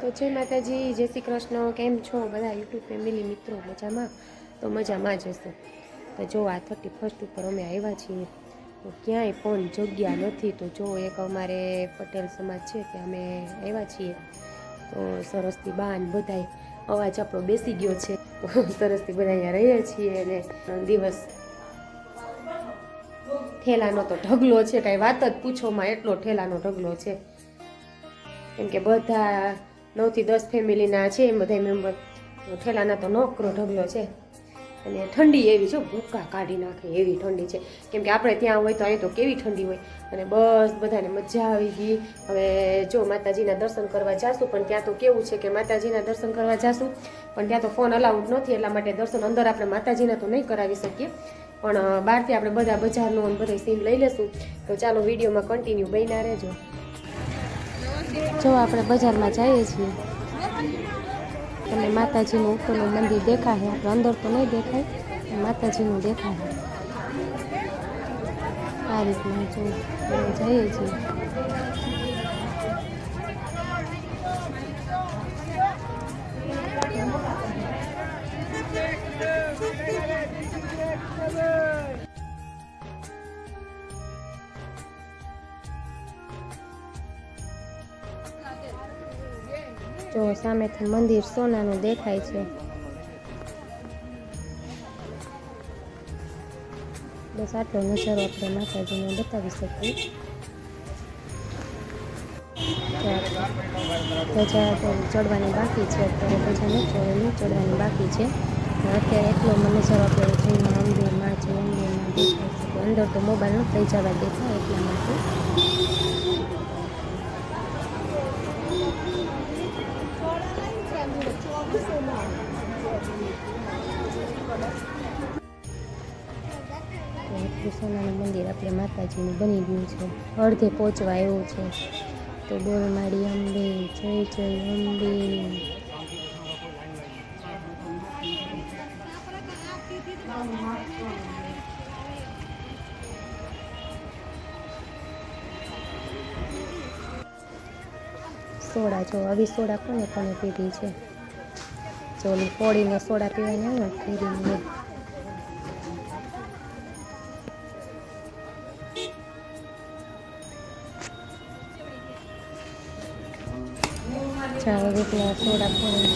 તો જય માતાજી, જય શ્રી કૃષ્ણ. કેમ છો બધા યુટ્યુબ ફેમિલી મિત્રો? મજામાં? તો મજામાં જ હશે. તો જો આ 31 ઉપર અમે આવ્યા છીએ તો ક્યાંય પણ જગ્યા નથી. તો જો એક અમારે પટેલ સમાજ છે ત્યાં અમે આવ્યા છીએ. તો સરસથી બાન બધાય અવાજ આપણો બેસી ગયો છે. તો સરસથી બધા અહીંયા રહીએ છીએ અને દિવસ ઠેલાનો તો ઢગલો છે, કાંઈ વાત જ પૂછોમાં, એટલો ઠેલાનો ઢગલો છે. કેમ કે બધા 9 થી 10 ફેમિલીના છે બધા મેમ્બર. ઠેલાના તો નોકરો ઢગલો છે અને ઠંડી એવી છે, ભૂકા કાઢી નાખે એવી ઠંડી છે. કેમ કે આપણે ત્યાં હોય તો અહીં તો કેવી ઠંડી હોય. અને બસ બધાને મજા આવી ગઈ. હવે જો માતાજીના દર્શન કરવા જાશું, પણ ત્યાં તો કેવું છે કે માતાજીના દર્શન કરવા જાશું પણ ત્યાં તો ફોન અલાઉડ નથી, એટલા માટે દર્શન અંદર આપણે માતાજીના તો નહીં કરાવી શકીએ, પણ બહારથી આપણે બધા બજારનો અને બધા સીન લઈ લેશું. તો ચાલો વિડીયોમાં કન્ટિન્યુ બન્યા રહેજો. જો આપણે બજારમાં જઈએ છીએ, તમને માતાજીનું ઉપરનું મંદિર દેખાય, આપણે અંદર તો નહીં દેખાય, માતાજીનું દેખાય. આ રીતના જો જઈએ છીએ. જો સામેથી મંદિર સોનાનું દેખાય છે. બસ આટલો નજારો આપણે માતાજીને બતાવી શકીએ. ધજા ચડવાની બાકી છે, અત્યારે ધજા નહીં ચડવાની બાકી છે. અત્યારે એટલો નજારો આપણે જઈમાં અંબેમાં છે, અંબેમાં દેખાય છે. અંદર તો મોબાઈલ ન લઈ જવા દેતા, એટલા માટે. સોનાનું મંદિર આપણે માતાજીનું બની ગયું છે, અડધે પહોંચવા એવું છે. તો બોલ મારી અંબે, જય જય અંબે. સોડા જો આવી સોડા કોને કોને પીધી છે? જો ઓલી ફોડીને સોડા પીવાની આવે ફેરીને. ચાલો રીતના સોડા પીવાની.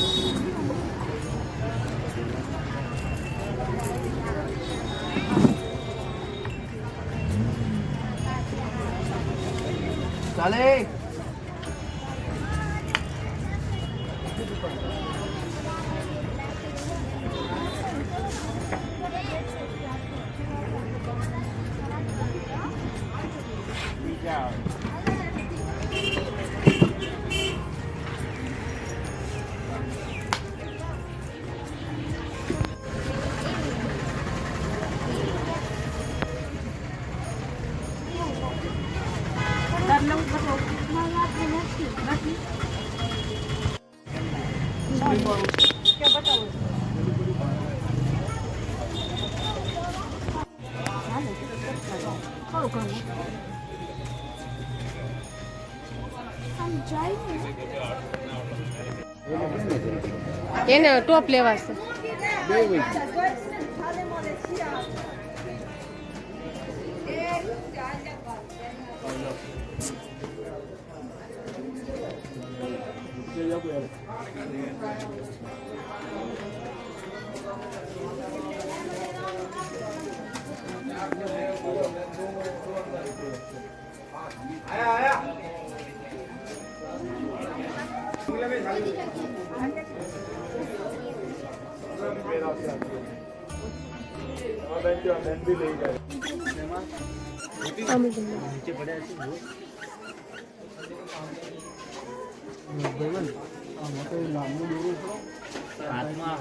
ચાલે એને ટોપ લેવાશે.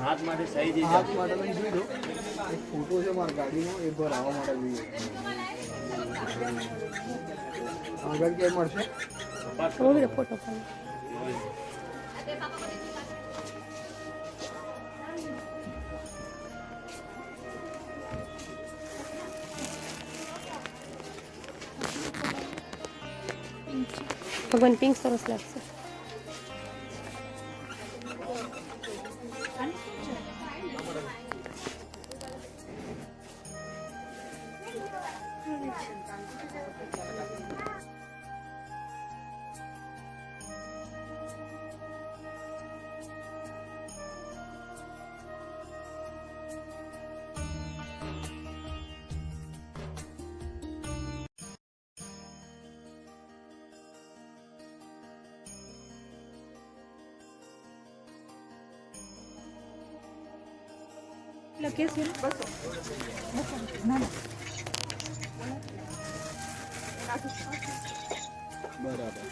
હાથ માટે સહી હાથ માટે જોઈ દો. એક ફોટો છે મારી ગાડીનો, એ ભરાવા માટે જોઈએ. આગળ ક્યાં મળશે ફોટો પાડો. ભગવાન પિંક સરસ લાગશે. બરાબર.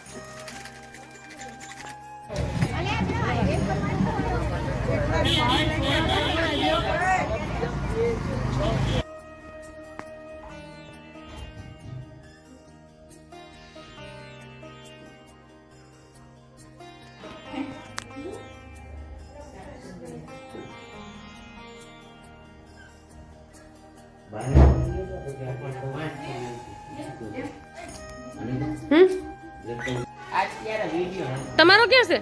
તમારો ક્યાં છે?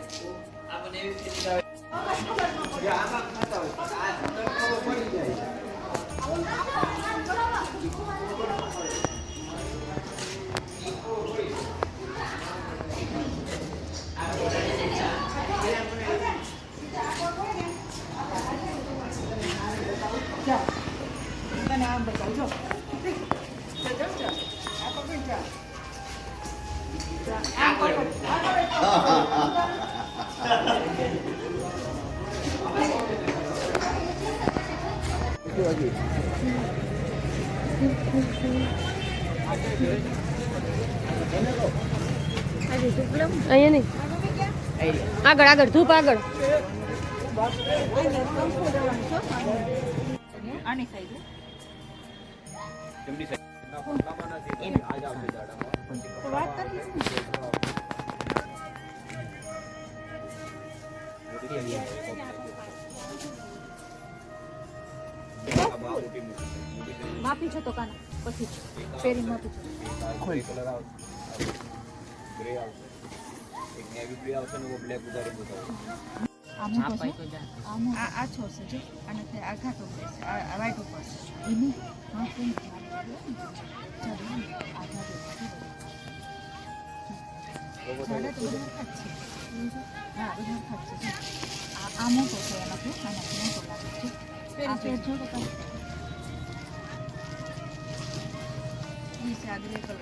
અહીંયા નહીં, આગળ આગળ ધૂપ આગળ. માપી છો તો કાના પછી પેરી માપી છો કોઈ કલર આવશે, ગ્રે આવશે, એક નેવી બ્લુ આવશે ને બ્લેક ઉધારી બતાવો. આ છોડશે જો અને તે આ ઘાટો પડશે આ વાઈટ ઉપર એની હા કોઈ ઝાડા તો બધા ખાટ છે હા બધા ખાટ છે આ મોટો છે એનાથી આનાથી મોટો લાગે છે પેરી છે જો તો નીચે આગળ કલર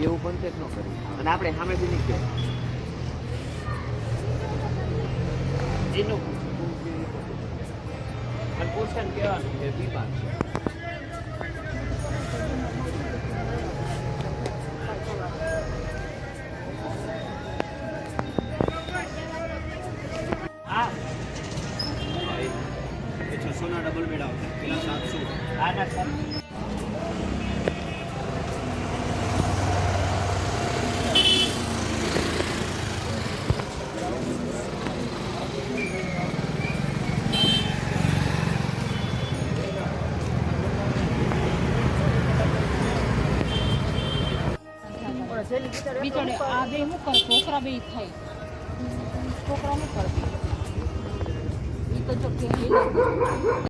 એવું કોન્ટેક્ટ ન કરી અને આપણે સામેથી નહીં કહેવાય. એનું અનપોષણ કહેવાનું છે બીમાર છે. આ 600 ના ડબલ બેડ આવશે, પેલા 700. આ ના સર બિચારે આ બે હું કર છોકરા બે થાય છોકરા હું કરતી એ તો જો કે